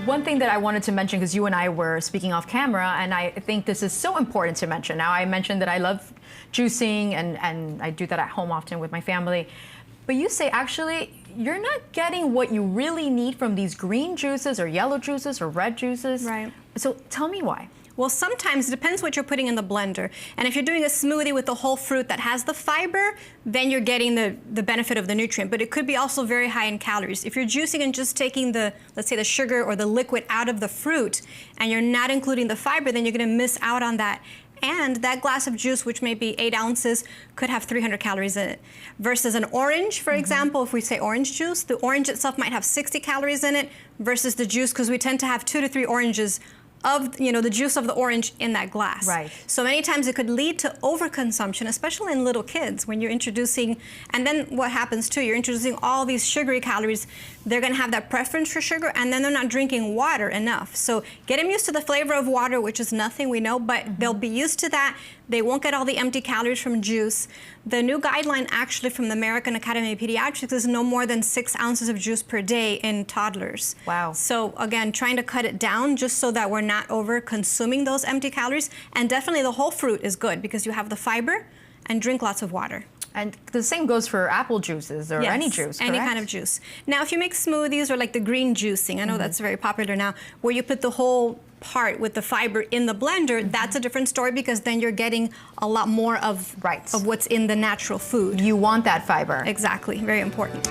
one thing that I wanted to mention, because you and I were speaking off camera, and I think this is so important to mention. Now, I mentioned that I love juicing, and I do that at home often with my family. But you say, actually, you're not getting what you really need from these green juices or yellow juices or red juices. Right. So tell me why. Well, sometimes it depends what you're putting in the blender. And if you're doing a smoothie with the whole fruit that has the fiber, then you're getting the benefit of the nutrient. But it could be also very high in calories. If you're juicing and just taking the, let's say, the sugar or the liquid out of the fruit, and you're not including the fiber, then you're gonna miss out on that. And that glass of juice, which may be 8 ounces, could have 300 calories in it. Versus an orange, for example, if we say orange juice, the orange itself might have 60 calories in it versus the juice, because we tend to have 2 to 3 oranges of the juice of the orange in that glass. Right. So many times it could lead to overconsumption, especially in little kids when you're introducing, and then what happens too, you're introducing all these sugary calories, they're gonna have that preference for sugar, and then they're not drinking water enough. So get them used to the flavor of water, which is nothing, we know, but they'll be used to that. They won't get all the empty calories from juice. The new guideline actually from the American Academy of Pediatrics is no more than 6 ounces of juice per day in toddlers. Wow. So again, trying to cut it down just so that we're not over consuming those empty calories. And definitely the whole fruit is good because you have the fiber, and drink lots of water. And the same goes for apple juices or any juice, correct? Any kind of juice. Now, if you make smoothies or like the green juicing, I know that's very popular now, where you put the whole part with the fiber in the blender, that's a different story because then you're getting a lot more of what's in the natural food. You want that fiber. Exactly, very important.